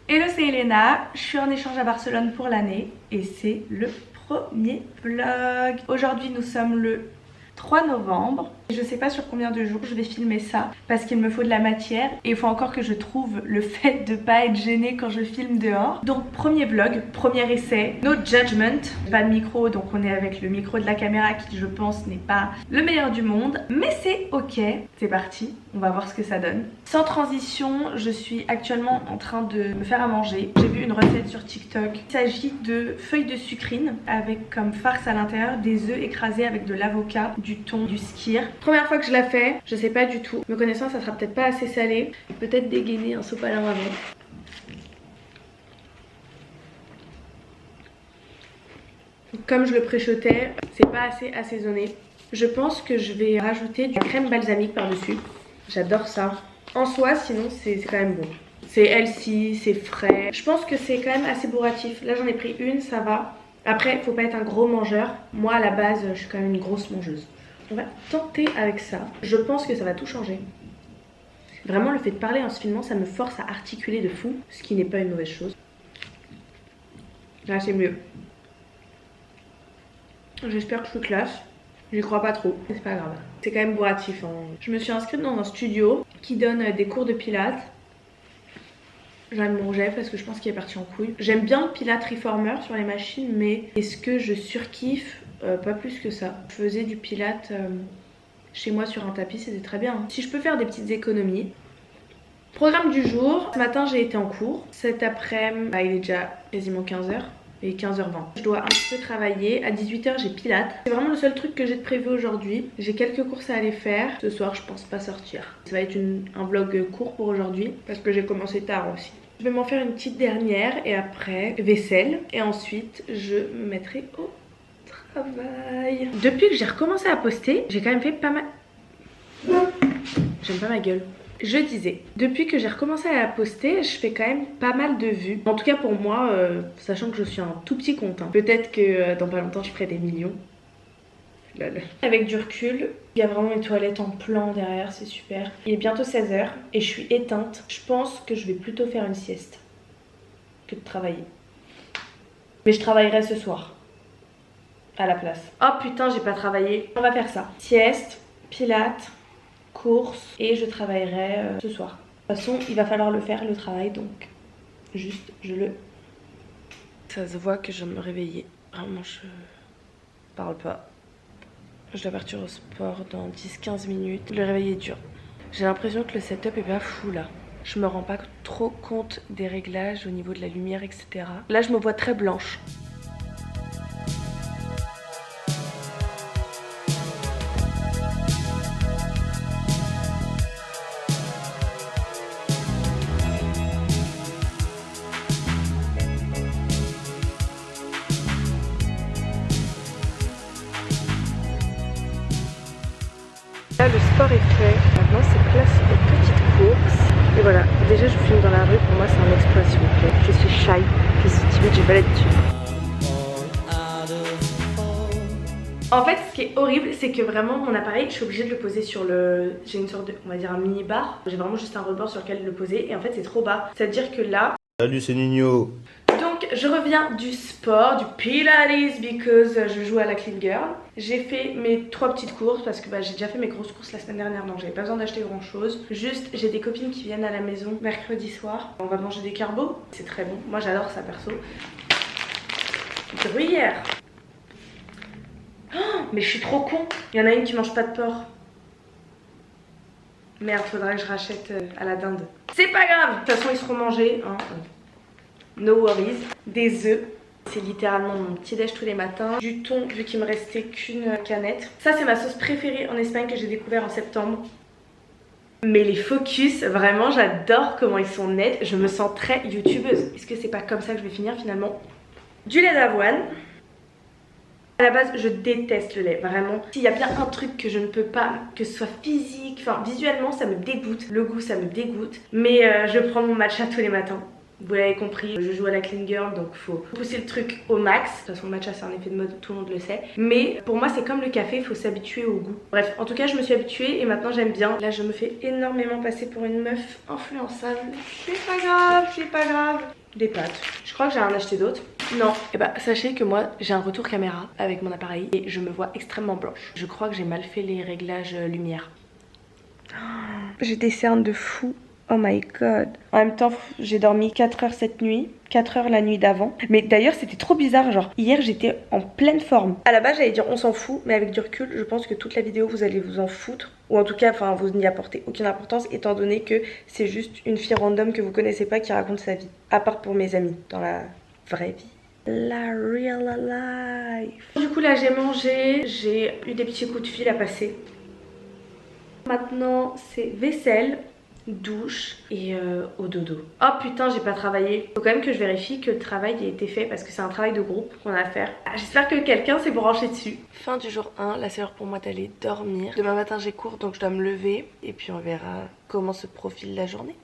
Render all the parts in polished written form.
Hello, c'est Elena, je suis en échange à Barcelone pour l'année et c'est le premier vlog. Aujourd'hui nous sommes le 3 novembre. Je sais pas sur combien de jours je vais filmer ça parce qu'il me faut de la matière et il faut encore que je trouve le fait de pas être gênée quand je filme dehors. Donc premier vlog, premier essai, no judgment. Pas de micro donc on est avec le micro de la caméra qui je pense n'est pas le meilleur du monde, mais c'est ok. C'est parti, on va voir ce que ça donne. Sans transition, je suis actuellement en train de me faire à manger. J'ai vu une recette sur TikTok. Il s'agit de feuilles de sucrine avec comme farce à l'intérieur des œufs écrasés avec de l'avocat, du thon, du skyr. Première fois que je la fais, je sais pas du tout. Me connaissant, ça sera peut-être pas assez salé. Peut-être dégainer un sopalin avant. Comme je le préchotais, c'est pas assez assaisonné. Je pense que je vais rajouter du crème balsamique par-dessus. J'adore ça. En soi, sinon, c'est quand même bon. C'est healthy, c'est frais. Je pense que c'est quand même assez bourratif. Là, j'en ai pris une, ça va. Après, faut pas être un gros mangeur. Moi, à la base, je suis quand même une grosse mangeuse. On va tenter avec ça. Je pense que ça va tout changer. Vraiment, le fait de parler en se filmant, ça me force à articuler de fou, ce qui n'est pas une mauvaise chose. Là, c'est mieux. J'espère que je suis classe. J'y crois pas trop. C'est pas grave. C'est quand même bourratif. Hein. Je me suis inscrite dans un studio qui donne des cours de pilates. J'aime mon Jeff parce que je pense qu'il est parti en couille. J'aime bien le pilates reformer sur les machines, mais est-ce que je surkiffe? Pas plus que ça. Je faisais du pilates chez moi sur un tapis, c'était très bien. Hein. Si je peux faire des petites économies. Programme du jour. Ce matin j'ai été en cours. Cet après-midi, il est déjà quasiment 15h. Et 15h20. Je dois un petit peu travailler. À 18h j'ai pilates. C'est vraiment le seul truc que j'ai de prévu aujourd'hui. J'ai quelques courses à aller faire. Ce soir je pense pas sortir. Ça va être un vlog court pour aujourd'hui parce que j'ai commencé tard aussi. Je vais m'en faire une petite dernière et après vaisselle. Et ensuite je me mettrai au travail. Depuis que j'ai recommencé à poster, j'ai quand même fait pas mal... J'aime pas ma gueule. Je disais, depuis que j'ai recommencé à la poster, je fais quand même pas mal de vues. En tout cas pour moi, sachant que je suis un tout petit compte. Hein. Peut-être que dans pas longtemps je ferai des millions. Lol. Avec du recul, il y a vraiment mes toilettes en plan derrière, c'est super. Il est bientôt 16h et je suis éteinte. Je pense que je vais plutôt faire une sieste que de travailler. Mais je travaillerai ce soir. À la place. Oh putain, j'ai pas travaillé. On va faire ça. Sieste, pilates, course et je travaillerai ce soir. De toute façon, il va falloir le faire le travail donc juste je le... Ça se voit que je me réveiller. Vraiment, je parle pas. Je dois partir au sport dans 10-15 minutes. Le réveil est dur. J'ai l'impression que le setup est pas fou là. Je me rends pas trop compte des réglages au niveau de la lumière, etc. Là, je me vois très blanche. Là, le sport est fait. Maintenant, c'est place aux petites courses. Et voilà, déjà, je filme dans la rue. Pour moi, c'est un exploit, s'il vous plaît. Je suis shy, je suis timide, j'ai pas l'habitude. En fait, ce qui est horrible, c'est que vraiment, mon appareil, je suis obligée de le poser sur le... J'ai une sorte de, on va dire, un mini bar. J'ai vraiment juste un rebord sur lequel le poser. Et en fait, c'est trop bas. C'est-à-dire que là... Salut, c'est Nino. Donc je reviens du sport, du pilates, because je joue à la clean girl. J'ai fait mes 3 petites courses parce que j'ai déjà fait mes grosses courses la semaine dernière, donc j'avais pas besoin d'acheter grand chose. Juste j'ai des copines qui viennent à la maison mercredi soir. On va manger des carbos, c'est très bon, moi j'adore ça perso. Gruyère. Oh, mais je suis trop con, il y en a une qui mange pas de porc. Merde, faudrait que je rachète à la dinde. C'est pas grave, de toute façon ils seront mangés hein. No worries. Des œufs. C'est littéralement mon petit déj tous les matins. Du thon, vu qu'il me restait qu'une canette. Ça, c'est ma sauce préférée en Espagne que j'ai découvert en septembre. Mais les focus, vraiment, j'adore comment ils sont nets. Je me sens très youtubeuse. Est-ce que c'est pas comme ça que je vais finir finalement? Du lait d'avoine. À la base, je déteste le lait, vraiment. S'il y a bien un truc que je ne peux pas, que ce soit physique, enfin visuellement ça me dégoûte, le goût ça me dégoûte. Mais je prends mon matcha tous les matins. Vous l'avez compris, je joue à la clean girl donc faut pousser le truc au max. De toute façon le matcha c'est un effet de mode, tout le monde le sait. Mais pour moi c'est comme le café, il faut s'habituer au goût. Bref, en tout cas je me suis habituée et maintenant j'aime bien. Là je me fais énormément passer pour une meuf influençable. C'est pas grave, c'est pas grave. Des pâtes. Je crois que j'ai en acheté d'autres. Non. Et bah sachez que moi j'ai un retour caméra avec mon appareil et je me vois extrêmement blanche. Je crois que j'ai mal fait les réglages lumière. J'ai des cernes de fou. Oh my god. En même temps, j'ai dormi 4 heures cette nuit, 4 heures la nuit d'avant. Mais d'ailleurs, c'était trop bizarre. Genre, hier, j'étais en pleine forme. À la base, j'allais dire on s'en fout, mais avec du recul, je pense que toute la vidéo, vous allez vous en foutre. Ou en tout cas, enfin, vous n'y apportez aucune importance, étant donné que c'est juste une fille random que vous connaissez pas qui raconte sa vie. À part pour mes amis, dans la vraie vie. La real life. Du coup, là, j'ai mangé. J'ai eu des petits coups de fil à passer. Maintenant, c'est vaisselle, douche et au dodo. Oh putain, j'ai pas travaillé. Faut quand même que je vérifie que le travail ait été fait parce que c'est un travail de groupe qu'on a à faire. J'espère que quelqu'un s'est branché dessus. Fin du jour 1, là c'est l'heure pour moi d'aller dormir. Demain matin j'ai cours donc je dois me lever et puis on verra comment se profile la journée.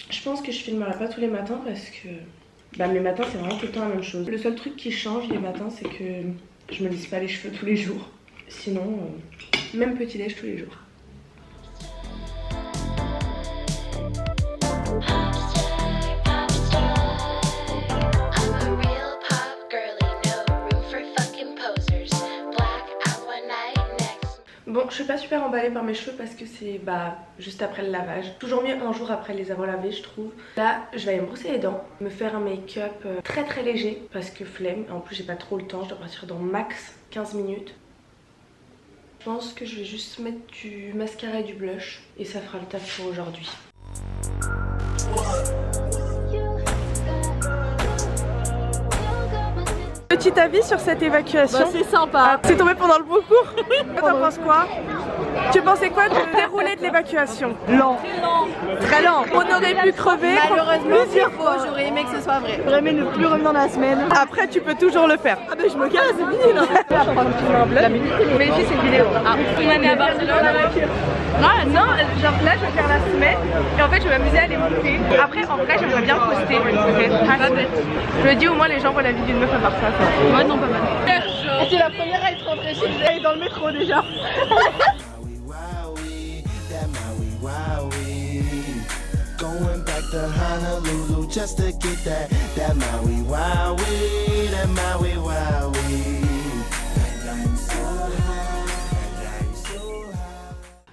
Je pense que je filmerai pas tous les matins parce que mes matins c'est vraiment tout le temps la même chose. Le seul truc qui change les matins c'est que je me lisse pas les cheveux tous les jours. Sinon, même petit déj tous les jours. Bon, je suis pas super emballée par mes cheveux parce que c'est juste après le lavage. Toujours mieux un jour après les avoir lavés, je trouve. Là, je vais aller me brosser les dents, me faire un make-up très léger parce que flemme. En plus, j'ai pas trop le temps, je dois partir dans max 15 minutes. Je pense que je vais juste mettre du mascara et du blush et ça fera le taf pour aujourd'hui. Petit avis sur cette évacuation. Bah, c'est sympa. C'est tombé pendant le beau cours. T'en penses quoi? Tu pensais quoi du déroulé de l'évacuation? Lent. Très lent. On aurait pu crever. Malheureusement, plusieurs fois. J'aurais aimé que ce soit vrai. J'aurais aimé ne plus revenir dans la semaine. Après, tu peux toujours le faire. Ah ben je me casse, c'est fini là. Mais ici, c'est une vidéo. Ah, une année à Barcelone. Non, genre là, je vais faire la semaine et en fait, je vais m'amuser à les monter. Après, en vrai, j'aimerais bien poster. Je me dis, au moins, les gens voient la vie d'une meuf à part ça. Ouais, non, pas mal. C'est la première à être rentrée chez elle dans le métro déjà. Going back to Honolulu just to get that Maui Wowie, that Maui Wowie.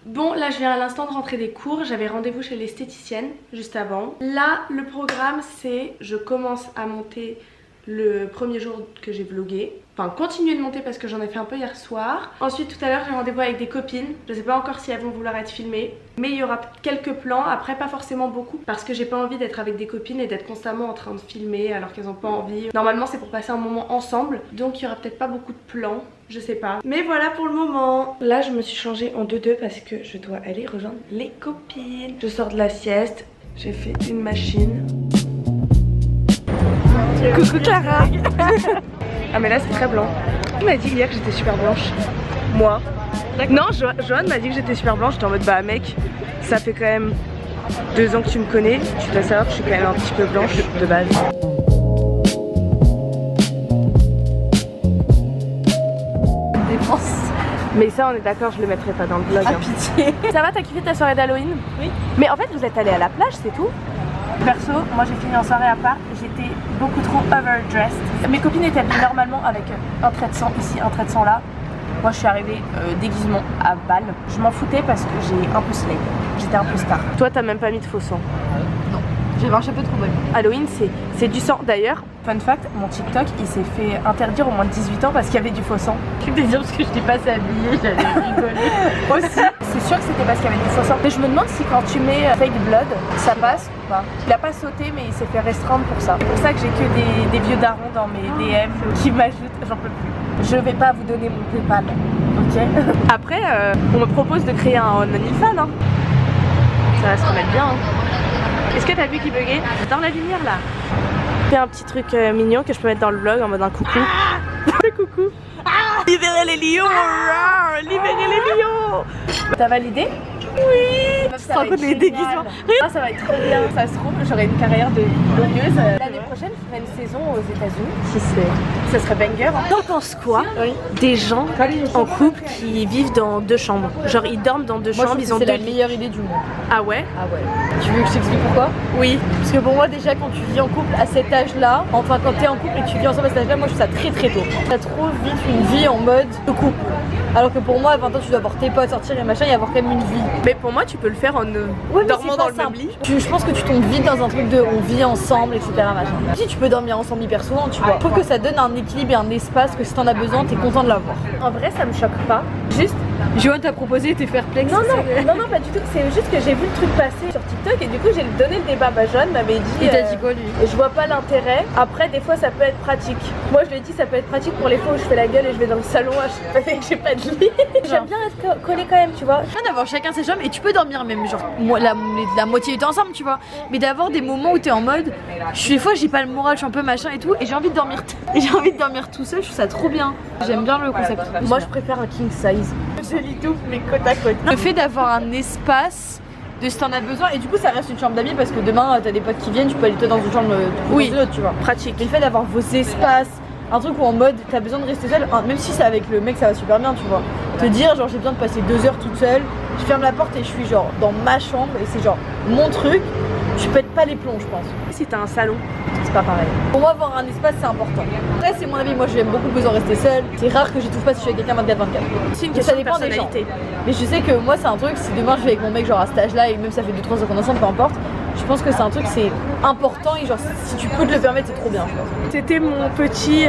Bon, là je viens à l'instant de rentrer des cours, j'avais rendez-vous chez l'esthéticienne juste avant. Là, le programme c'est, je commence à monter le premier jour que j'ai vlogué. Enfin, continuer de monter parce que j'en ai fait un peu hier soir. Ensuite, tout à l'heure, j'ai rendez-vous avec des copines. Je sais pas encore si elles vont vouloir être filmées. Mais il y aura quelques plans, après pas forcément beaucoup. Parce que j'ai pas envie d'être avec des copines et d'être constamment en train de filmer alors qu'elles ont pas envie. Normalement, c'est pour passer un moment ensemble. Donc il y aura peut-être pas beaucoup de plans, je sais pas. Mais voilà pour le moment. Là, je me suis changée en 2-2 parce que je dois aller rejoindre les copines. Je sors de la sieste, j'ai fait une machine. Coucou Clara. Ah mais là c'est très blanc. Qui m'a dit hier que j'étais super blanche? Moi. Non, Joanne m'a dit que j'étais super blanche. J'étais en mode bah mec, ça fait quand même 2 ans que tu me connais. Tu dois savoir que je suis quand même un petit peu blanche de base. Défense. Mais ça on est d'accord, je le mettrai pas dans le vlog. Ah pitié. Ça va, t'as kiffé ta soirée d'Halloween? Oui. Mais en fait vous êtes allés à la plage, c'est tout? Perso, moi j'ai fini en soirée à part, j'étais beaucoup trop overdressed. Mes copines étaient habillées normalement avec un trait de sang ici, un trait de sang là. Moi je suis arrivée déguisement à balle. Je m'en foutais parce que j'ai un peu slay. J'étais un peu star. Toi t'as même pas mis de faux sang? Non. J'avais un chapeau trop bonne. Halloween, c'est du sang. D'ailleurs, fun fact, mon TikTok, il s'est fait interdire au moins de 18 ans parce qu'il y avait du faux sang. Je vais te dire parce que je t'ai pas habillée, j'allais rigoler. Aussi, c'est sûr que c'était parce qu'il y avait du faux sang. Mais je me demande si quand tu mets fake blood, ça passe ou pas. Il a pas sauté, mais il s'est fait restreindre pour ça. C'est pour ça que j'ai que des vieux darons dans mes DM qui m'ajoutent, j'en peux plus. Je vais pas vous donner mon PayPal, ok? Après, on me propose de créer un OnlyFans, hein. Ça va se remettre bien, hein. Est-ce que t'as vu qui buguait? Dans la lumière là. Fais un petit truc mignon que je peux mettre dans le vlog en mode un coucou. Coucou. Libérez les lions! Libérez les lions! T'as validé? Oui! Ça va être les déguisements. Ah, ça va être trop bien. Ça se trouve, j'aurai une carrière de blogueuse. L'année prochaine, je ferai une saison aux États-Unis. Si c'est. Ça serait banger. T'en penses quoi des gens en couple qui vivent dans 2 chambres? Genre, ils dorment dans 2 chambres, ils ont 2 C'est la lits. meilleure idée du monde. Ah ouais? Ah ouais. Tu veux que je t'explique pourquoi? Oui. Parce que pour moi, déjà, quand tu vis en couple à cet âge-là, enfin, quand t'es en couple et que tu vis ensemble à cet âge-là, moi je trouve ça très très tôt. T'as trop vite une vie en mode de couple. Alors que pour moi, à 20 ans, tu dois avoir tes potes, sortir et machin, et avoir quand même une vie. Mais pour moi, tu peux le faire en dormant dans le même lit. Je pense que tu tombes vite dans un truc de on vit ensemble, etc. Machin. Si tu peux dormir ensemble hyper souvent, tu vois. Je trouve que ça donne un équilibre et un espace que si t'en as besoin, t'es content de l'avoir. En vrai, ça me choque pas. Juste. Johan t'a proposé, t'es perplexe. Non, pas du tout. C'est juste que j'ai vu le truc passer sur TikTok et du coup, j'ai donné le débat. Bah, Johan m'avait dit. Il t'a dit quoi lui? Et je vois pas l'intérêt. Après, des fois, ça peut être pratique. Moi, je lui ai dit, ça peut être pratique pour les fois où je fais la gueule et je vais dans le salon à chaque fois que j'ai pas de lit. J'aime bien être collée quand même, tu vois. Bien d'avoir chacun ses chambres et tu peux dormir même genre la moitié du temps ensemble, tu vois. Mais d'avoir des moments où t'es en mode, des fois j'ai pas le moral, je suis un peu machin et tout, et j'ai envie de dormir. Et j'ai envie de dormir tout seul, je trouve ça trop bien. J'aime bien le concept. Moi, je préfère un king size. Je lis tout, mais côte à côte. Le fait d'avoir un espace de si t'en as besoin, et du coup ça reste une chambre d'amis parce que demain t'as des potes qui viennent, tu peux aller toi dans une chambre, oui, dans une autre, tu vois. Pratique. Mais le fait d'avoir vos espaces, un truc où en mode t'as besoin de rester seule, même si c'est avec le mec ça va super bien, tu vois. Te dire genre j'ai besoin de passer 2 heures toute seule, je ferme la porte et je suis genre dans ma chambre et c'est genre mon truc, tu pètes pas les plombs je pense. Si t'as un salon, c'est pas pareil. Pour moi avoir un espace c'est important. Après c'est mon avis, moi j'aime beaucoup besoin de rester seule, c'est rare que j'étouffe pas si je suis avec quelqu'un 24/24. C'est une question de personnalité. Mais je sais que moi c'est un truc, si demain je vais avec mon mec genre à cet âge là et même ça fait 2-3 ans qu'on est ensemble, peu importe, je pense que c'est un truc c'est important et genre si tu peux te le permettre c'est trop bien je pense. C'était mon petit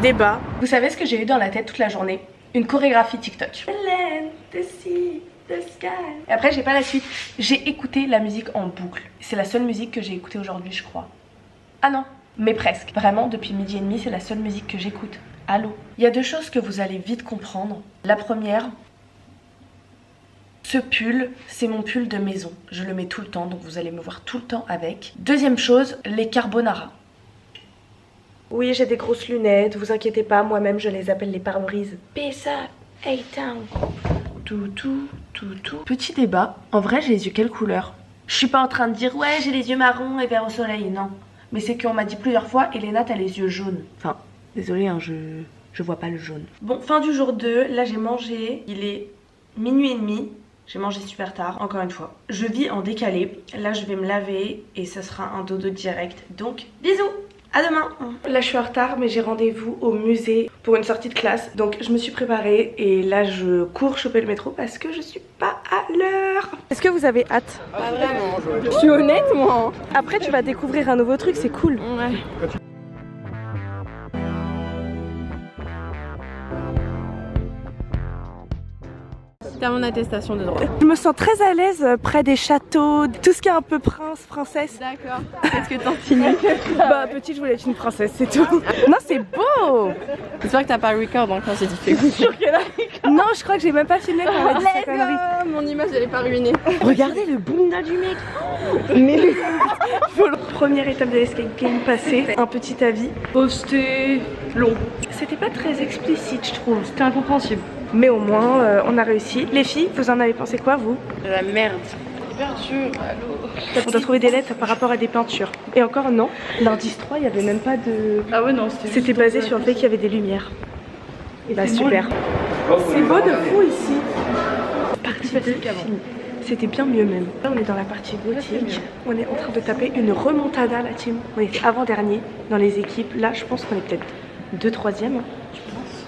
débat. Vous savez ce que j'ai eu dans la tête toute la journée? Une chorégraphie TikTok. Et après j'ai pas la suite. J'ai écouté la musique en boucle. C'est la seule musique que j'ai écoutée aujourd'hui je crois. Ah non, mais presque. Vraiment depuis 12h30 c'est la seule musique que j'écoute. Allô. Il y a 2 choses que vous allez vite comprendre. La première, ce pull, c'est mon pull de maison. Je le mets tout le temps, donc vous allez me voir tout le temps avec. Deuxième chose, les carbonara. Oui, j'ai des grosses lunettes, vous inquiétez pas, moi-même je les appelle les pare-brises. Peace up, A-Town. Tout. Petit débat, en vrai j'ai les yeux quelle couleur? Je suis pas en train de dire ouais j'ai les yeux marrons et vert au soleil, non. Mais c'est qu'on m'a dit plusieurs fois, Elena t'as les yeux jaunes. Enfin, désolée hein, je vois pas le jaune. Bon, fin du jour 2, là j'ai mangé, il est 00h30. J'ai mangé super tard, encore une fois. Je vis en décalé. Là, je vais me laver et ça sera un dodo direct. Donc, bisous, à demain. Là, je suis en retard, mais j'ai rendez-vous au musée pour une sortie de classe. Donc, je me suis préparée et là, je cours choper le métro parce que je suis pas à l'heure. Est-ce que vous avez hâte? Pas vraiment. Je suis honnête, moi. Après, tu vas découvrir un nouveau truc, c'est cool. Ouais. T'as mon attestation de droit. Je me sens très à l'aise près des châteaux, tout ce qui est un peu prince, princesse. D'accord. Qu'est-ce que t'en finis? Bah petite, je voulais être une princesse, c'est tout. Non, c'est beau. J'espère que t'as pas record encore si tu fais goûter. Non, je crois que j'ai même pas filmé quand elle a dit sa connerie. Mon image elle est pas ruinée. Regardez le bunda du mec. Mais première étape de l'escape game passée, un petit avis. Posté long. C'était pas très explicite, je trouve. C'était incompréhensible. Mais au moins, on a réussi. Les filles, vous en avez pensé quoi, vous? De la merde. Peinture, allô. On doit trouver des lettres par rapport à des peintures. Et encore non, l'indice 3, il n'y avait même pas de... Ah ouais, non, c'était basé sur le fait qu'il y avait des lumières. Et bah super. C'est beau de fou ici. Partie 2 finie. C'était bien mieux même. Là, on est dans la partie boutique. On est en train de taper une remontada, la team. On était avant-dernier dans les équipes. Là, je pense qu'on est peut-être 2/3e. Tu penses?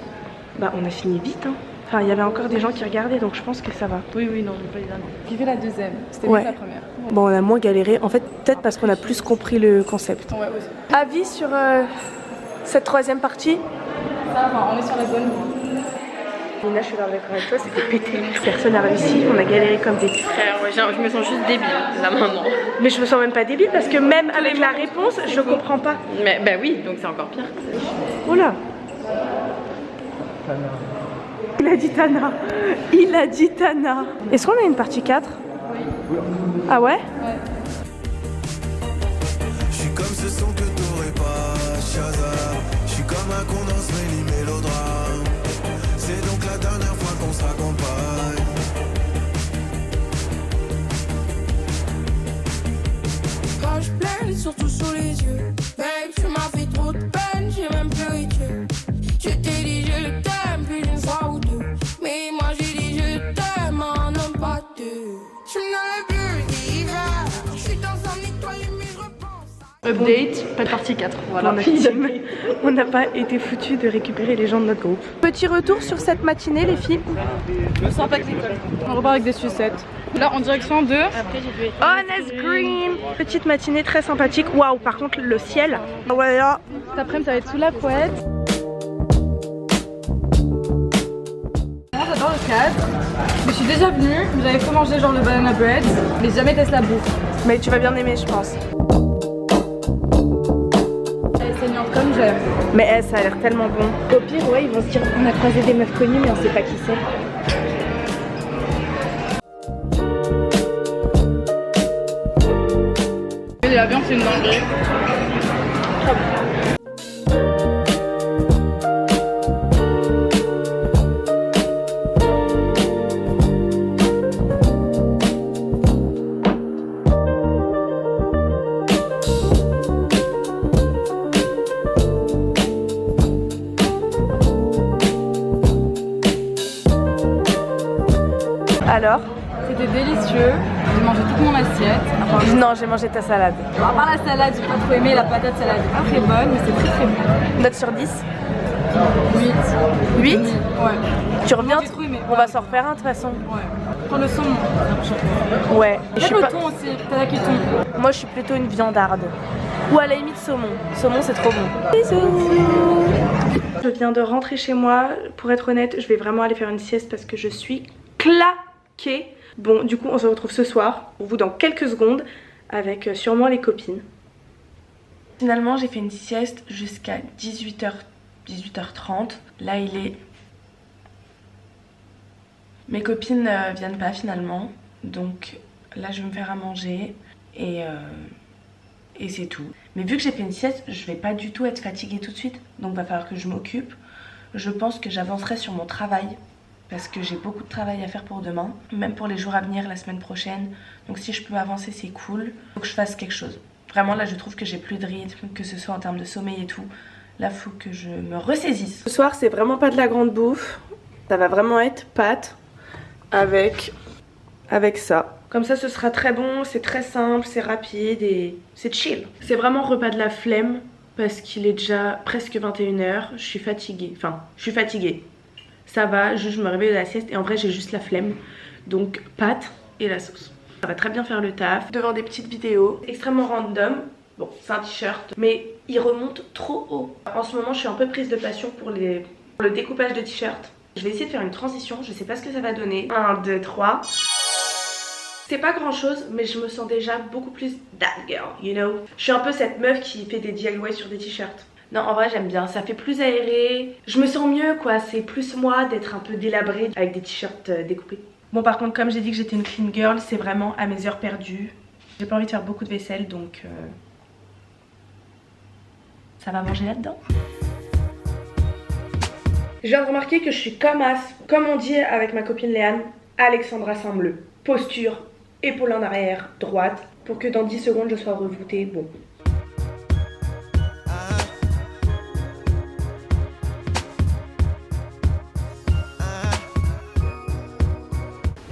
Bah, on a fini vite, hein. Enfin, il y avait encore des gens qui regardaient, donc je pense que ça va. Oui, non, j'ai pas eu d'année. J'ai fait la deuxième, c'était Ouais. mieux que la première. Bon, on a moins galéré. En fait, peut-être parce qu'on a plus compris le concept. Ouais, aussi. Avis sur cette troisième partie? Ça va, on est sur la bonne voie. Lina, je suis d'accord avec toi, c'était pété. Personne n'a réussi, on a galéré comme des frères. Ouais, je me sens juste débile là maintenant. Mais je me sens même pas débile parce que même avec la réponse, je comprends pas. Mais bah oui, donc c'est encore pire. Oh là! Il a dit Tana. Il a dit Tana. Est-ce qu'on a une partie 4? Oui. Ah ouais? Je suis comme ce son que t'aurais pas, Shazam. Je suis comme un con dans ce mélodrame. C'est donc la dernière fois qu'on se raccompagne. Quand je pleine, surtout sous les yeux. Babe, tu m'as fait trop de peine, j'ai même pleuré Dieu. Je t'ai dit je t'aime plus d'une fois ou deux. Mais moi j'ai dit je t'aime en un pas deux. Je n'avais plus d'hiver. Je suis dans un étoile mais je repense. Update, pas de partie 4. Voilà. On n'a pas été foutus de récupérer les gens de notre groupe. Petit retour sur cette matinée, les filles. Sympathique. On repart avec des sucettes. Là, en direction de Honest Green. Petite matinée très sympathique. Waouh, par contre, le ciel. Voilà. cet après-midi, ça va être sous la couette. Moi, j'adore le cadre. Mais je suis déjà venue, j'avais fait manger genre le banana bread, mais j'ai jamais testé la bouffe. Mais tu vas bien aimer, je pense. Elle est saignante comme j'aime. Mais ça a l'air tellement bon. Au pire, ouais, ils vont se dire on a croisé des meufs connues, mais on sait pas qui c'est. Et la viande, c'est une dinguerie. Alors? C'était délicieux. J'ai mangé toute mon assiette. Enfin, Non, j'ai mangé ta salade. à part la salade, j'ai pas trop aimé. La patate salade est pas très bonne, mais c'est très très bon. Note sur 10? 8. 8? Ouais. Tu reviens? J'ai trop aimé. On va s'en refaire un de toute façon. Ouais. Pour le saumon, la prochaine fois. Ouais. Je suis Le pas... thon aussi, t'as qui thon. Moi, je suis plutôt une viandarde. Ou à la limite saumon. Saumon, c'est trop bon. Bisous. Je viens de rentrer chez moi. Pour être honnête, je vais vraiment aller faire une sieste parce que je suis claquée. Bon, du coup, on se retrouve ce soir, pour vous dans quelques secondes, avec sûrement les copines. Finalement, j'ai fait une sieste jusqu'à 18h, 18h30. Là, il est... Mes copines viennent pas finalement. Donc là, je vais me faire à manger et c'est tout. Mais vu que j'ai fait une sieste, je vais pas du tout être fatiguée tout de suite. Donc va falloir que je m'occupe. Je pense que j'avancerai sur mon travail. Parce que j'ai beaucoup de travail à faire pour demain, même pour les jours à venir, la semaine prochaine. Donc si je peux avancer, c'est cool. Faut que je fasse quelque chose. Vraiment, là, je trouve que j'ai plus de rythme, que ce soit en termes de sommeil et tout. Là, faut que je me ressaisisse. Ce soir, c'est vraiment pas de la grande bouffe. Ça va vraiment être pâtes avec ça. Comme ça, ce sera très bon, c'est très simple, c'est rapide et c'est chill. C'est vraiment repas de la flemme parce qu'il est déjà presque 21h. Je suis fatiguée. Enfin, je suis fatiguée. Ça va, juste je me réveille de la sieste et en vrai j'ai juste la flemme. Donc pâtes et la sauce. Ça va très bien faire le taf. Devant des petites vidéos extrêmement random. Bon, c'est un t-shirt, mais il remonte trop haut. En ce moment je suis un peu prise de passion pour le découpage de t-shirts. Je vais essayer de faire une transition, je sais pas ce que ça va donner. 1, 2, 3. C'est pas grand chose, mais je me sens déjà beaucoup plus that girl, you know. Je suis un peu cette meuf qui fait des DIY sur des t-shirts. Non, en vrai j'aime bien, ça fait plus aéré. Je me sens mieux quoi, c'est plus moi d'être un peu délabrée avec des t-shirts découpés. Bon par contre comme j'ai dit que j'étais une clean girl, c'est vraiment à mes heures perdues. J'ai pas envie de faire beaucoup de vaisselle donc ça va manger là-dedans. Je viens de remarquer que je suis comme as, comme on dit avec ma copine Léane, Alexandra Saint-Bleu. Posture, épaule en arrière, droite, pour que dans 10 secondes je sois revoutée, bon.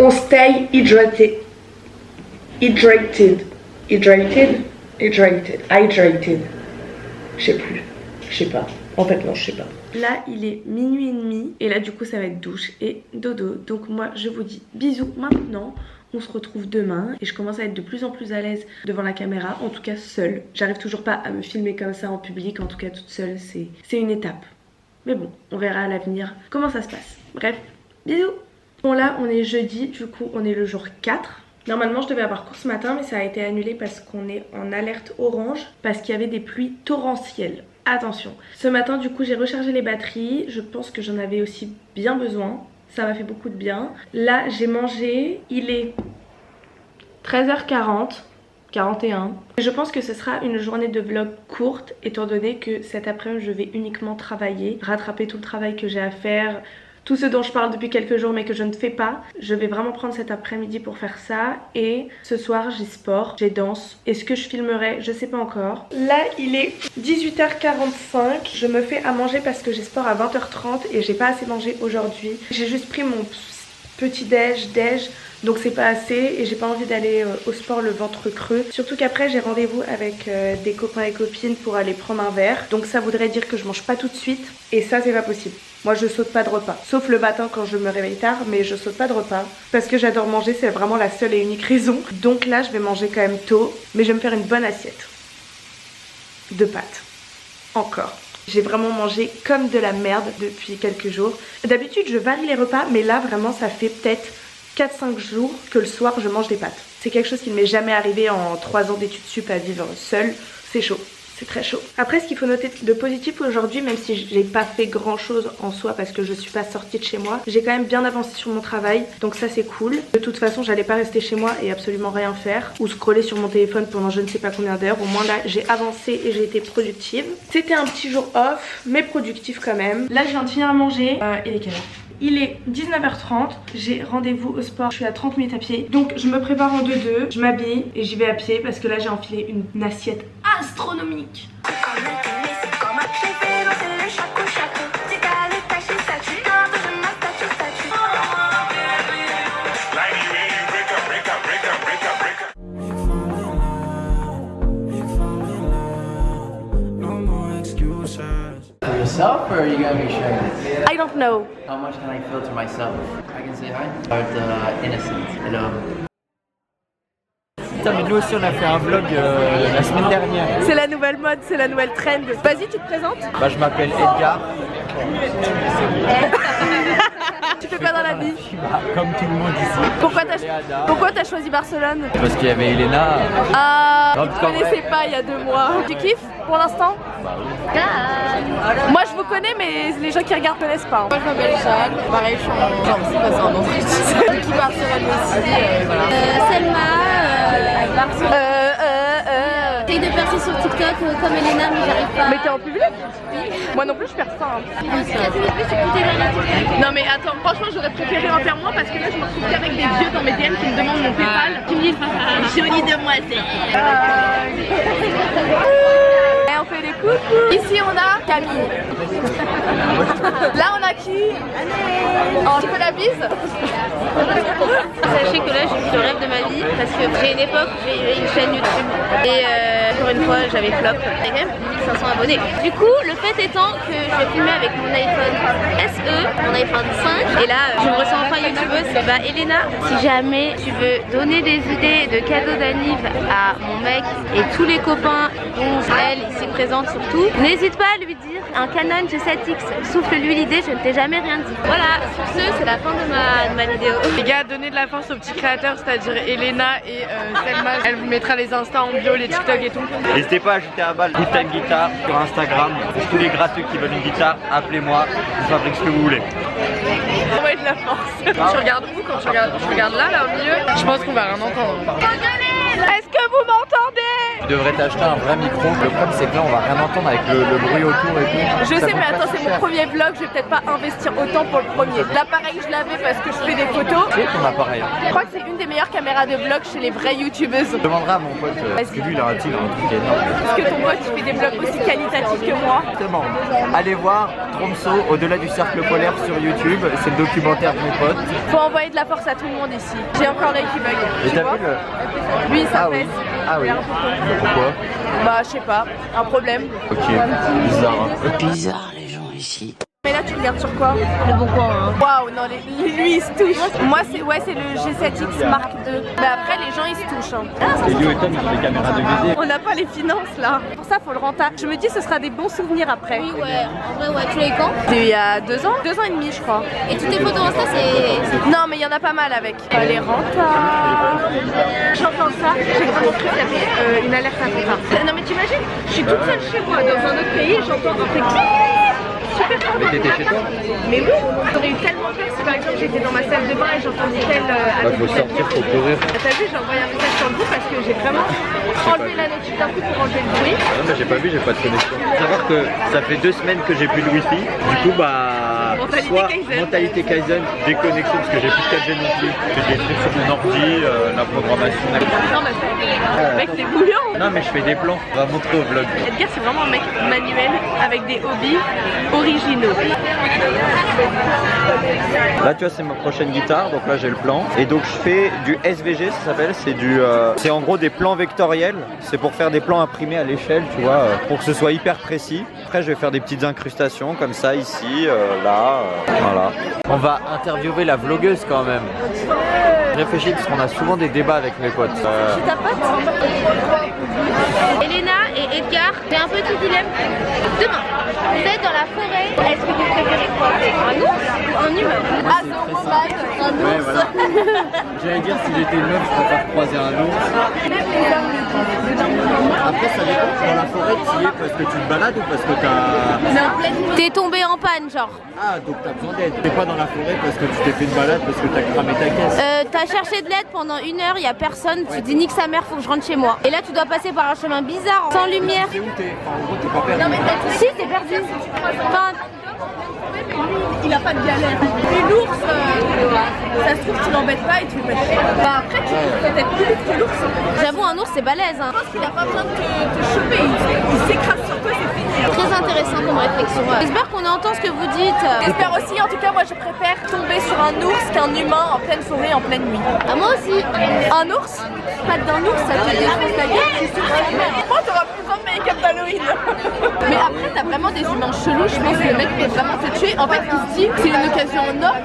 On stay hydrated. Hydrated. Hydrated. Hydrated. Hydrated. Je sais plus. Je sais pas. En fait non, je sais pas. Là il est minuit et demi et là du coup ça va être douche et dodo. Donc moi je vous dis bisous maintenant. On se retrouve demain et je commence à être de plus en plus à l'aise devant la caméra, en tout cas seule. J'arrive toujours pas à me filmer comme ça en public, en tout cas toute seule, c'est une étape. Mais bon, on verra à l'avenir comment ça se passe. Bref, bisous. Bon là on est jeudi, du coup on est le jour 4. Normalement je devais avoir cours ce matin mais ça a été annulé parce qu'on est en alerte orange parce qu'il y avait des pluies torrentielles. Attention. Ce matin du coup j'ai rechargé les batteries, je pense que j'en avais aussi bien besoin. Ça m'a fait beaucoup de bien. Là j'ai mangé, il est 13h40, 41. Je pense que ce sera une journée de vlog courte étant donné que cet après-midi je vais uniquement travailler, rattraper tout le travail que j'ai à faire, tout ce dont je parle depuis quelques jours mais que je ne fais pas. Je vais vraiment prendre cet après-midi pour faire ça et ce soir j'ai sport, j'ai danse. Est-ce que je filmerai? Je sais pas encore. Là il est 18h45, je me fais à manger parce que j'ai sport à 20h30 et j'ai pas assez mangé aujourd'hui. J'ai juste pris mon petit déj, donc c'est pas assez et j'ai pas envie d'aller au sport le ventre creux. Surtout qu'après j'ai rendez-vous avec des copains et copines pour aller prendre un verre. Donc ça voudrait dire que je mange pas tout de suite et ça c'est pas possible. Moi je saute pas de repas, sauf le matin quand je me réveille tard, mais je saute pas de repas parce que j'adore manger, c'est vraiment la seule et unique raison. Donc là je vais manger quand même tôt, mais je vais me faire une bonne assiette de pâtes. Encore. J'ai vraiment mangé comme de la merde depuis quelques jours. D'habitude je varie les repas, mais là vraiment ça fait peut-être 4-5 jours que le soir je mange des pâtes. C'est quelque chose qui ne m'est jamais arrivé en 3 ans d'études sup à vivre seule. C'est chaud. C'est très chaud. Après ce qu'il faut noter de positif aujourd'hui, même si j'ai pas fait grand chose en soi parce que je suis pas sortie de chez moi, j'ai quand même bien avancé sur mon travail, donc ça c'est cool. De toute façon j'allais pas rester chez moi et absolument rien faire ou scroller sur mon téléphone pendant je ne sais pas combien d'heures. Au moins là j'ai avancé et j'ai été productive. C'était un petit jour off mais productif quand même. Là je viens de finir à manger. Il est quelle heure? Il est 19h30, j'ai rendez-vous au sport, je suis à 30 minutes à pied. Donc je me prépare en 2-2, je m'habille et j'y vais à pied parce que là j'ai enfilé une assiette astronomique. Yourself or are you gonna make sure? I don't know. How much can I filter myself? I can say hi. Or the innocent. Hello. Putain mais nous aussi on a fait un vlog la semaine dernière. C'est la nouvelle mode, c'est la nouvelle trend. Vas-y, tu te présentes? Bah je m'appelle Edgar. Tu fais quoi dans la vie? Bah, comme tout le monde ici. Pourquoi t'as choisi Barcelone? Parce qu'il y avait Elena. Ah, Non, tu te connaissais pas il y a 2 mois. Tu kiffes pour l'instant? Bah oui. Moi je vous connais mais les gens qui regardent connaissent pas. Moi je m'appelle Jeanne, pareil je suis en genre c'est passé un entretien. Qui Barcelone aussi, voilà. Selma, Barcelone. J'essaye de percer sur TikTok comme Elena mais j'arrive pas. Mais t'es en public? Oui. Moi non plus je perds pas. Non mais attends, franchement j'aurais préféré en faire moins parce que là je me retrouve qu'avec des vieux dans mes DM qui me demandent mon PayPal. Qui me disent jolie demoiselle. Et on fait des coucou. Ici on a Camille. Là on a qui? Oh, tu fais la bise? Sachez que là j'ai vu le rêve de ma vie parce que j'ai une époque où j'ai eu une chaîne YouTube et pour une fois j'avais flop. J'ai quand même 1500 abonnés. Du coup le fait étant que je filmais avec mon iPhone SE, mon iPhone 5 et là je me ressens enfin youtubeuse. Bah Elena, si jamais tu veux donner des idées de cadeaux d'anniv à mon mec et tous les copains dont elle ici présente surtout, n'hésite pas à lui dire un Canon G7X, souffle-lui l'idée, je ne t'ai jamais rien dit. Voilà, sur ce c'est la fin de ma vidéo. Les gars, donnez de la force aux petits créateurs, c'est-à-dire Elena et Selma. Elle vous mettra les Insta en bio, les TikTok et tout. N'hésitez pas à ajouter à balle Good Time Guitar sur Instagram. Pour tous les gratteux qui veulent une guitare, appelez-moi, je vous fabrique ce que vous voulez. Envoyez de la force. Tu regardes où quand tu regardes là au milieu? Je pense qu'on va rien entendre. Est-ce que vous m'entendez? Tu devrais t'acheter un vrai micro. Le problème c'est que là on va rien entendre avec le bruit autour et tout. Je Ça sais coûte mais attends, pas c'est cher. mon premier vlog, je vais peut-être pas investir autant pour le premier. L'appareil je l'avais parce que je fais des photos. C'est ton appareil. Je crois que c'est une des meilleures caméras de vlog chez les vraies youtubeuses. Je demanderai à mon pote, parce que lui il a un tigre, un truc énorme. Est-ce que ton pote il fait des vlogs aussi qualitatifs que moi? Exactement. Allez voir Tromso, au-delà du cercle polaire sur YouTube, c'est le documentaire de mon pote. Faut envoyer de la force à tout le monde ici. J'ai encore l'œil qui bug. Et Tu t'as vois? vu le... Lui ça Ah oui, pèse. ah oui. Il y a un peu Pourquoi? Bah je sais pas, un problème. Ok, bizarre un peu. Bizarre les gens ici. Mais là tu regardes sur quoi? Le bon coin hein. Waouh non lui il se touche. Moi c'est le G7X Mark II. Mais après les gens ils se touchent hein. Et lui et Tom ils ont des caméras de vidéo. On n'a pas les finances là. Pour ça faut le rentable. Je me dis ce sera des bons souvenirs après. Oui ouais, en vrai ouais, tu l'as eu quand? C'était il y a 2 ans. 2 ans et demi je crois. Et toutes tes photos Insta c'est... Non mais il y en a pas mal avec. Elle est rentable. J'entends ça, j'ai vraiment cru qu'il y avait une alerte attentat. Non mais t'imagines, je suis toute seule chez moi dans un autre pays, j'entends un truc super fort. Mais t'étais chez toi? Mais oui, j'aurais eu tellement peur si par exemple j'étais dans ma salle de bain et j'entendais tel Faut sortir, faut courir. T'as vu, j'ai envoyé un message sur le groupe parce que j'ai vraiment enlevé la notif d'un coup pour enlever le bruit. Non mais j'ai pas vu, j'ai pas de connexion. Faut savoir que ça fait 2 semaines que j'ai plus de wifi. Du coup bah soit mentalité Kaizen, déconnexion parce que j'ai plus de 4G non plus. J'ai des trucs sur mon ordi, la programmation. Non mais mec t'es bouillant. Non mais je fais des plans, on va montrer au vlog. Edgar c'est vraiment un mec manuel avec des hobbies originaux. Là tu vois c'est ma prochaine guitare, donc là j'ai le plan. Et donc je fais du SVG, ça s'appelle, c'est en gros des plans vectoriels. C'est pour faire des plans imprimés à l'échelle, tu vois, pour que ce soit hyper précis. Après je vais faire des petites incrustations comme ça ici, là, voilà. On va interviewer la vlogueuse quand même. Je réfléchis parce qu'on a souvent des débats avec mes potes. C'est ta pote? Elena et Edgar, j'ai un petit dilemme. Demain, vous êtes dans la forêt, est-ce que vous préférez quoi? Un ours ou un humain? Ah, c'est au combat, un ours. Ouais, voilà. J'allais dire si j'étais une meuf, je préfère croiser un ours. Après ça dépend, dans la forêt tu y es parce que tu te balades ou parce que t'as... T'es tombé en panne genre. Ah donc t'as besoin d'aide. T'es pas dans la forêt parce que tu t'es fait une balade, parce que t'as cramé ta caisse. T'as cherché de l'aide pendant 1 heure, y a personne, tu dis nique sa mère, faut que je rentre chez moi. Et là tu dois passer par un chemin bizarre, sans lumière. C'est où t'es? Enfin, en gros t'es pas perdu. Non mais si t'es perdu. Enfin, il a pas de galère. Et l'ours, ça se trouve tu l'embêtes pas et tu fais pas chier. Bah après tu peux peut-être plus vite que l'ours. j'avoue un ours c'est balèze hein. Je pense qu'il a pas besoin de te choper, il s'écrase sur toi, c'est fini. Très intéressant comme réflexion. J'espère qu'on entend ce que vous dites. J'espère aussi, en tout cas moi je préfère tomber sur un ours qu'un humain en pleine forêt, en pleine nuit. Ah moi aussi. Un ours? Pas d'un ours, ça te défonce la gueule, c'est sûr. Moi t'auras plus besoin de make-up d'Halloween. Mais après t'as vraiment des humains chelous, je pense que le mec peut vraiment te tuer. En fait il se dit c'est une occasion en or.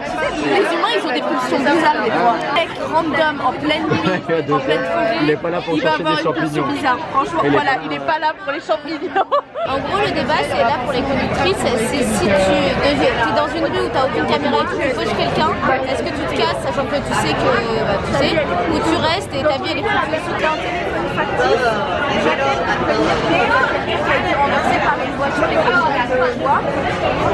Les humains ils ont des pulsions bizarres des fois. Mec random en pleine nuit, en pleine forêt, il est pas là pour chercher des champignons. Bizarre. Franchement voilà, il est pas là pour les champignons. En gros le débat c'est là pour les conductrices, c'est si tu es dans une rue où t'as aucune caméra et tu fauches quelqu'un, est-ce que tu te casses sachant que tu sais que tu sais, ou tu restes et ta vie elle est foutue. J'ai un téléphone factif, j'appelle à prévenir quelqu'un qui a été renversé par une voiture et que je le vois.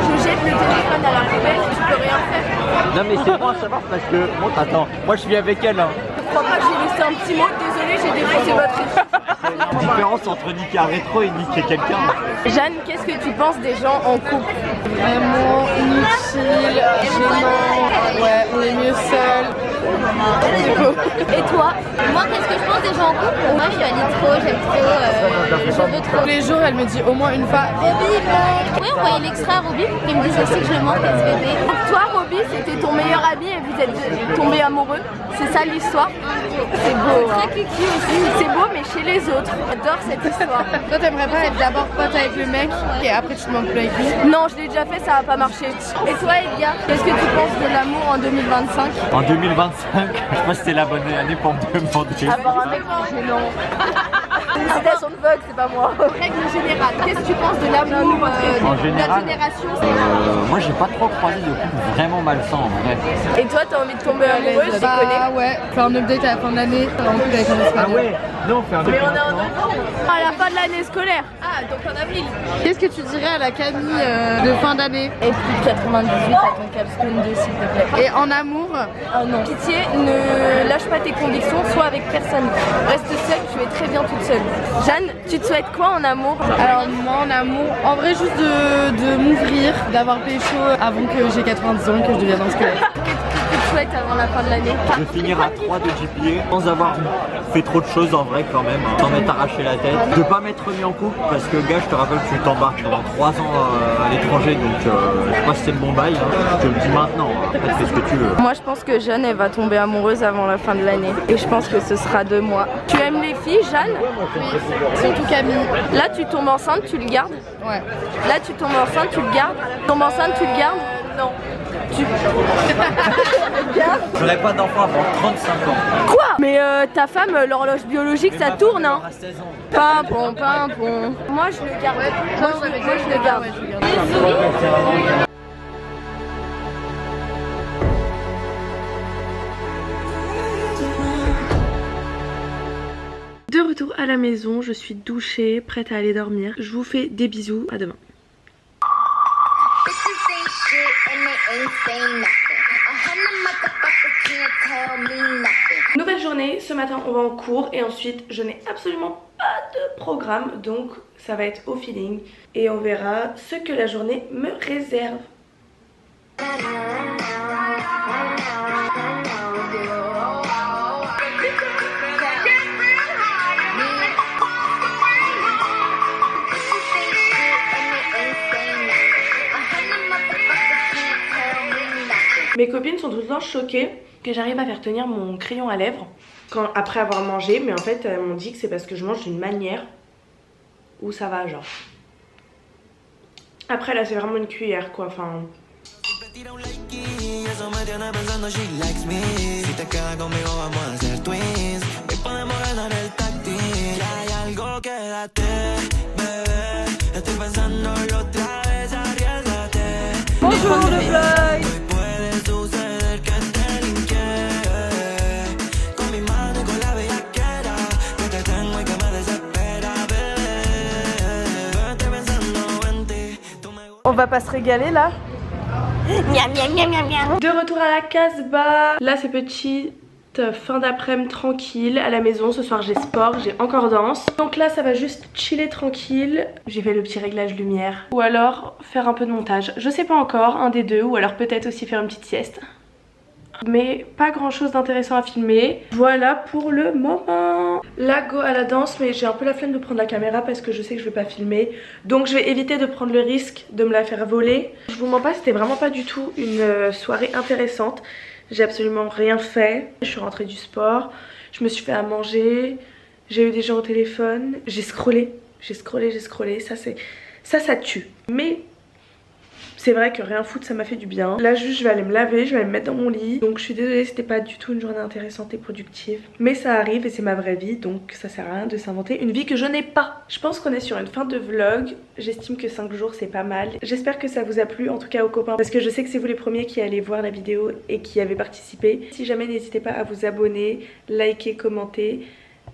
Je jette le téléphone à la poubelle et je peux rien faire. Non mais c'est bon à savoir parce que... Bon attends, moi je suis avec elle hein. Je crois pas que j'ai laissé un petit mot, désolé j'ai défoncé votre équipe. La différence entre niquer un rétro et niquer quelqu'un. Jeanne, qu'est-ce que tu penses des gens en couple? Vraiment inutile, gênant, ouais, on est mieux seul. C'est beau. Et toi? Moi qu'est-ce que je pense des gens en couple? Moi je suis à l'intro, j'aime trop, je veux trop. Tous les jours elle me dit au moins une fois Roby manque. Oui on voyait l'extrait à Roby qui me disait aussi que je manque SVP. Toi Roby c'était ton meilleur ami et vous êtes tombés amoureux. C'est ça l'histoire? C'est beau hein. Très kiki aussi. C'est beau mais chez les autres. J'adore cette histoire. Toi t'aimerais pas être d'abord pote avec le mec et après tu te manques plus avec lui? Non je l'ai déjà fait, ça va pas marcher. Et toi Edgar, qu'est-ce que tu penses de l'amour en 2025? En 2025, je crois que c'était la bonne année pour me demander. Avoir un mec gênant. Citation de Vogue, c'est pas moi. Règle générale, qu'est-ce que tu penses de l'amour En de général, la génération? moi j'ai pas trop croisé de couple vraiment malsain en vrai. Et toi t'as envie de tomber amoureuse? Je connais. Ouais, faire un update à la fin de l'année, en plus avec un espagnol. Ah ouais, non on fait un Mais on est en novembre. À la fin de l'année scolaire. Ah donc en avril. Qu'est-ce que tu dirais à la Camille de fin d'année? Et plus de 98 avec ton capstone 2 s'il te plaît. Et en amour? Ah non. Pitié, ne lâche pas tes convictions, sois avec personne. Reste seule, tu es très bien toute seule. Jeanne, tu te souhaites quoi en amour? Alors moi en amour, en vrai juste de m'ouvrir, d'avoir pécho avant que j'ai 90 ans et que je devienne un squelette. Tu te souhaites avant la fin de l'année? De finir à 3 de GPA sans avoir fait trop de choses en vrai quand même, sans m'être arraché la tête. De pas m'être remis en couple parce que gars, je te rappelle, tu t'embarques pendant 3 ans à l'étranger, donc je sais pas si c'est le bon bail, hein. Je te le dis maintenant, hein. Après fais ce que tu veux. Moi je pense que Jeanne elle va tomber amoureuse avant la fin de l'année. Et je pense que ce sera de moi. Tu aimes les filles, Jeanne? Oui. Surtout Camille. Là tu tombes enceinte, tu le gardes? Ouais. Là tu tombes enceinte, tu le gardes? Tu tombes enceinte, tu le gardes? Non. Tu... J'aurai pas d'enfant avant 35 ans. Quoi? Mais ta femme, l'horloge biologique, ça tourne, hein? Pimpon, pimpon. Moi je le garde. Moi je le garde. De retour à la maison, je suis douchée, prête à aller dormir. Je vous fais des bisous, à demain. Nouvelle journée, ce matin on va en cours et ensuite je n'ai absolument pas de programme, donc ça va être au feeling et on verra ce que la journée me réserve. Mes copines sont tout le temps choquées que j'arrive à faire tenir mon crayon à lèvres après avoir mangé, mais en fait elles m'ont dit que c'est parce que je mange d'une manière où ça va genre. Après là c'est vraiment une cuillère quoi, enfin... Bonjour le vlog. On va pas se régaler là? De retour à la Casbah. Là c'est petite fin d'après-midi tranquille à la maison. Ce soir j'ai sport, j'ai encore danse. Donc là ça va juste chiller tranquille. J'ai fait le petit réglage lumière. Ou alors faire un peu de montage. Je sais pas encore, un des deux. Ou alors peut-être aussi faire une petite sieste. Mais pas grand chose d'intéressant à filmer. Voilà pour le moment. Là go à la danse, mais j'ai un peu la flemme de prendre la caméra parce que je sais que je vais pas filmer. Donc je vais éviter de prendre le risque de me la faire voler. Je vous mens pas, c'était vraiment pas du tout une soirée intéressante. J'ai absolument rien fait. Je suis rentrée du sport, je me suis fait à manger, j'ai eu des gens au téléphone, j'ai scrollé, ça tue. Mais c'est vrai que rien foutre ça m'a fait du bien. Là juste je vais aller me laver, je vais aller me mettre dans mon lit. Donc je suis désolée, c'était pas du tout une journée intéressante et productive. Mais ça arrive et c'est ma vraie vie, donc ça sert à rien de s'inventer une vie que je n'ai pas. Je pense qu'on est sur une fin de vlog. J'estime que 5 jours c'est pas mal. J'espère que ça vous a plu, en tout cas aux copains. Parce que je sais que c'est vous les premiers qui allez voir la vidéo et qui avez participé. Si jamais, n'hésitez pas à vous abonner, liker, commenter.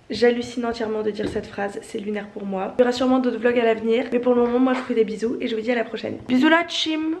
J'hallucine entièrement de dire cette phrase, c'est lunaire pour moi. Il y aura sûrement d'autres vlogs à l'avenir, mais pour le moment moi je vous fais des bisous et je vous dis à la prochaine. Bisous la team.